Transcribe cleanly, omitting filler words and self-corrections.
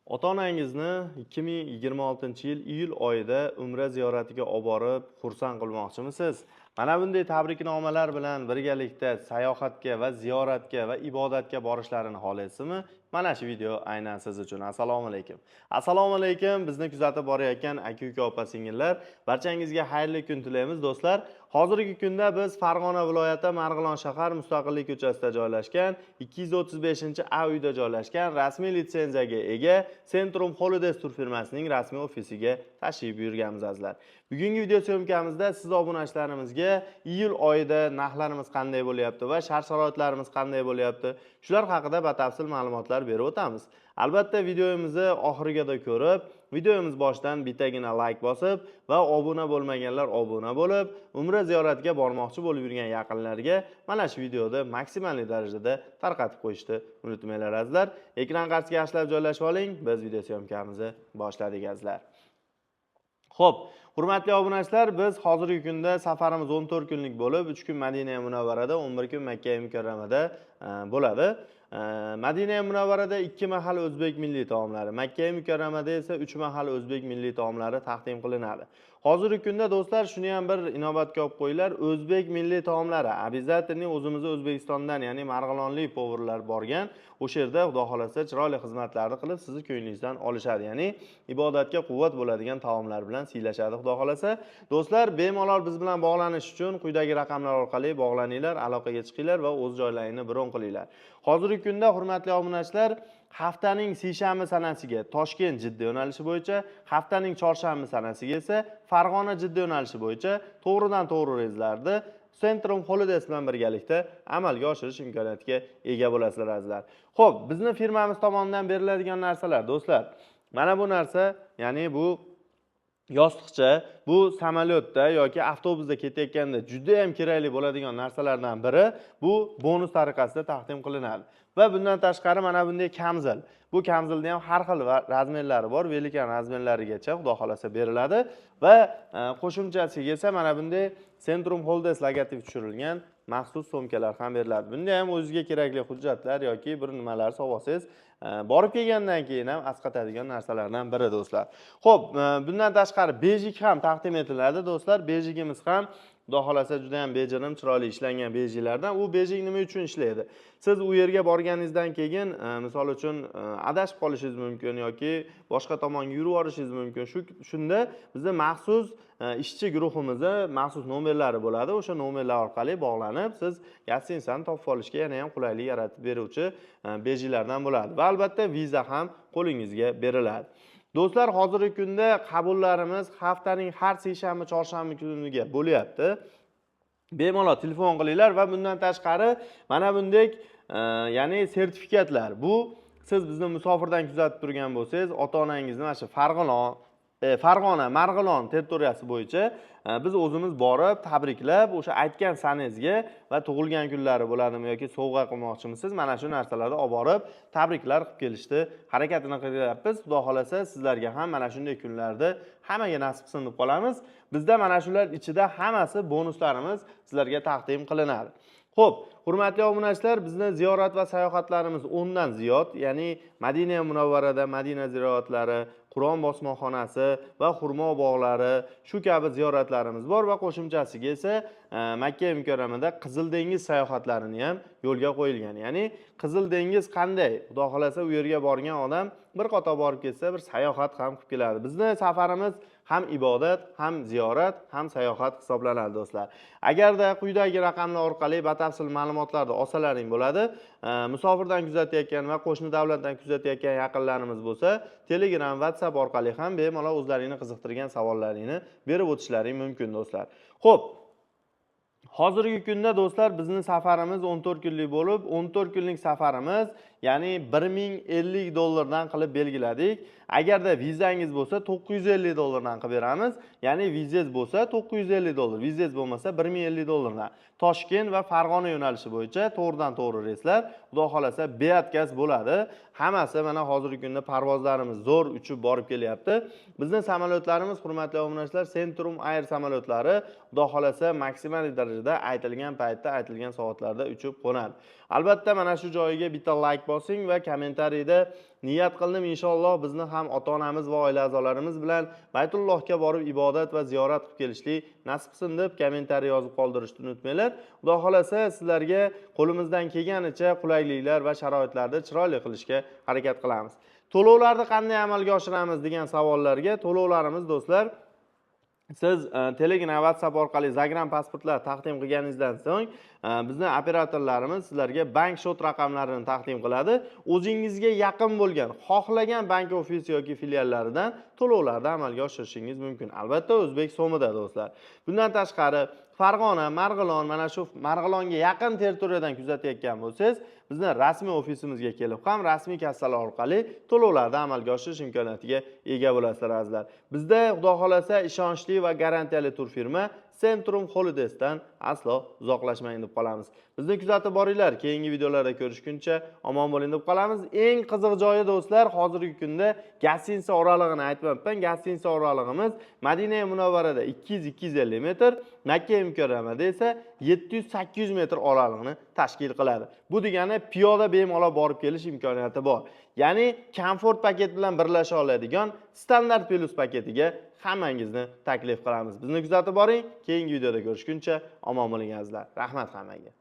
Ota-onangizni 2026-yil iyul oyida Umra ziyoratiga olib borib, xursand qilmoqchimisiz? Mana bunday tabriknomalar bilan birgalikda sayohatga va ziyoratga va ibodatga borishlarini xohlaysizmi? Mana shu video aynan siz uchun. Assalomu alaykum. Assalomu alaykum. Bizni kuzatib borayotgan aka-uka, opa-singillar, barchangizga xayrli kun tilaymiz, do'stlar. Hozirgi kunda biz Farg'ona viloyati Marg'ilon shahar Mustaqillik ko'chasida joylashgan 235-A uyda joylashgan rasmiy litsenziyaga ega Centrum Holidays turfirmasining rasmiy ofisiga tashrif buyurganmiz azizlar. Bugungi video syomkamizda siz obunachilarimizga iyul oyida narxlarimiz qanday bo'lyapti va shart-sharoitlarimiz qanday bo'lyapti, shular haqida batafsil ma'lumotlar berib o'tamiz. Albatta videomizni oxirigacha ko'rib, videomiz boshidan bittagina like bosib va obuna bo'lmaganlar obuna bo'lib, Umra ziyoratiga bormoqchi bo'lib yurgan yaqinlarga mana shu videoda maksimal darajada tarqatib qo'yishni unutmanglar azizlar. Ekran qarshisiga yaxshilab joylashib oling. Biz video syomkamizni boshladik azizlar. Xo'p, hurmatli obunachilar, biz hozirgi kunda safarimiz 14 kunlik bo'lib, 3 kun Madina Munavvarada, 11 kun Makka Mukarramada bo'ladi. Madina Munavvarada 2 mahal o'zbek milliy taomlari, Makka Mukarramada esa 3 mahal o'zbek milliy taomlari taqdim qilinadi. Hozirgi kunda do'stlar shuni ham bir inobatga olib qo'yinglar, o'zbek milliy taomlari обязательно o'zimizning O'zbekistondan, ya'ni marg'ilonlik povurlar borgan, o'sha yerda Xudo xolasa chiroyli xizmatlarni qilib sizni ko'nglingizdan olishadi. Ya'ni ibodatga quvvat bo'ladigan taomlar bilan siylashadi Xudo xolasa. Do'stlar, bemalol biz bilan bog'lanish uchun quyidagi raqamlar orqali bog'laninglar, aloqaga chiqinglar va o'z joylaringizni bron qilinglar. Hozirgi kunda hurmatli obunachilar, haftaning seshanba sanasiga Toshkent Jidda yo'nalishi bo'yicha, haftaning chorshanba sanasiga esa Farg'ona Jidda yo'nalishi bo'yicha to'g'ridan-to'g'ri reyslarni Centrum Holidays bilan birgalikda amalga oshirish imkoniyatiga ega bo'lasizlar azizlar. Xo'p, bizni firmamiz tomonidan beriladigan narsalar do'stlar, mana bu narsa, ya'ni bu yostiqcha, bu samolyotda yoki avtobusda ketayotganda juda ham kerakli bo'ladigan narsalardan biri bu bonus tariqasida taqdim qilinadi. Va bundan tashqari mana bunday kamzil. Bu kamzilda ham har xil razmerlari bor, velikan razmerlarigacha Xudo xolasa beriladi va qo'shimchasiga esa mana bunday Centrum Holidays logotipi tushirilgan maxsus so'mkalar ham beriladi. Bunda ham o'zingizga kerakli hujjatlar yoki bir nimalar sovg'a olsangiz, borib kelgandan keyin ham asqatadigan narsalardan biri do'stlar. Xo'p, bundan tashqari bejik ham taqdim etiladi do'stlar. Bejigimiz ham Xudo xolasa juda ham bejirim, chiroyli ishlangan bejiklardan. U bejik nima uchun ishlaydi? Siz u yerga borganingizdan keyin, misol uchun adashib qolishingiz mumkin yoki boshqa tomonga yurib borishingiz mumkin. Shunda bizda maxsus ishchi guruhimizda maxsus nomerlari bo'ladi. O'sha nomerlar orqali bog'lanib, siz gostinitsani topib olishga yana ham qulaylik yaratib beruvchi bejiklardan bo'ladi. Va albatta viza ham qo'lingizga beriladi. Do'stlar, hozirgi kunda qabullarimiz haftaning har seshanba, chorshanba kuniga bo'lyapti. Bemalol telefon qilinglar va bundan tashqari mana bunday ya'ni sertifikatlar. Bu siz bizni musofirdan kuzatib turgan bo'lsangiz, ota-onangizni mana shu Farg'ona, Marg'ilon territoriyasi bo'yicha biz o'zimiz borib, tabriklab, o'sha aytgan sanangizga va tug'ilgan kunlari bo'ladimi yoki sovg'a qilmoqchimisiz, mana shu narsalarni olib borib, tabriklar qilib kelishdi. Harakatini qilyapmiz. Xudo xolasa sizlarga ham mana shunday kunlarda hammaga nasib qilsin deb qolamiz. Bizda mana shular ichida hammasi bonuslarimiz sizlarga taqdim qilinadi. Xo'p, hurmatli obunachilar, bizning ziyorat va sayohatlarimiz 10 dan ziyod, ya'ni Madina Munavvarada Madina ziyoratlari, Qur'on bosmaxonasi va xurmo bog'lari, shu kabi ziyoratlarimiz bor va qo'shimchasiga esa Makka Mukarramada Qizil dengiz sayohatlarini ham yo'lga qo'yilgan. Ya'ni Qizil dengiz qanday? Xudo xolasa u yerga borgan odam bir qator borib ketsa, bir sayohat ham qilib keladi. Bizning safarimiz ham ibodat, ham ziyorat, ham sayohat hisoblanadi do'stlar. Agarda quyidagi raqamlar orqali batafsil ma'lumotlarni olsalaring bo'ladi, musofirdan kuzatayotgan va qo'shni davlatdan kuzatayotgan yaqinlarimiz bo'lsa, Telegram, WhatsApp orqali ham bemalol o'zlaringni qiziqtirgan savollaringni berib o'tishlaring mumkin do'stlar. Xo'p, hozirgi kunda do'stlar bizning safarimiz 14 kunlik bo'lib, 14 kunlik safarimiz, ya'ni $1050 qilib belgiladik. Agarda vizangiz bo'lsa 950 dollardan qilib beramiz. Ya'ni vizangiz bo'lsa 950 dollar, vizangiz bo'lmasa $1050 dan. Toshkent va Farg'ona yo'nalishi bo'yicha to'g'ridan-to'g'ri reyslar, Xudo xolasa beatkaz bo'ladi. Hammasi mana hozirgi kunda parvozlarimiz zo'r uchib borib kelyapti. Bizning samolyotlarimiz, hurmatli obunachilar, Centrum Air samolyotlari Xudo xolasa maksimal darajada aytilgan paytda, aytilgan soatlarda uchib qo'nadi. Albatta mana shu joyiga bitta like bosing va kommentariyda niyat qildim inshaalloh bizni ham ota-onamiz va oila a'zolarimiz bilan Baytullohga borib ibodat va ziyorat qilib kelishlik nasib qilsin deb kommentariy yozib qoldirishni unutmanglar. Xudo xolasa sizlarga qo'limizdan kelganicha qulayliklar va sharoitlarni chiroyli qilishga harakat qilamiz. To'lovlarni qanday amalga oshiramiz degan savollarga to'lovlarimiz do'stlar siz Telegram, WhatsApp orqali Zagram pasportlar taqdim qilganingizdan so'ng bizning operatorlarimiz sizlarga bank shot raqamlarini taqdim qiladi. O'zingizga yaqin bo'lgan, xohlagan bank ofisi yoki filiallaridan to'lovlarni amalga oshirishingiz mumkin. Albatta o'zbek so'mida do'stlar. Bundan tashqari Farg'ona, Marg'ilon, mana shu Marg'ilonga yaqin territoriyadan kuzatayotgan bo'lsangiz, bizning rasmiy ofisimizga kelib ham rasmiy kassalar orqali to'lovlarni amalga oshirish imkoniyatiga ega bo'lasizlar azizlar. Bizda xudo xolasa ishonchli va garantiyali turfirma Centrum Holidays'dan aslo uzoqlashmang deb qolamiz. Bizni kuzatib boringlar. Keyingi videolarda ko'rishguncha omon bo'ling deb qolamiz. Eng qiziq joyi do'stlar, hozirgi kunda gostinitsa oralig'ini aytmayapman. Gostinitsa oralig'imiz Madina Munavvarada 200-250 metr, Makka Mukarramada esa 700-800 metr oralig'ini tashkil qiladi. Bu degani piyoda bemalol borib kelish imkoniyati bor. Ya'ni komfort paket bilan birlasha oladigan standart plus paketiga hammangizni taklif qilamiz. Bizni kuzatib boring. Keyingi videoda ko'rishguncha omon bo'ling azizlar. Rahmat hammaga.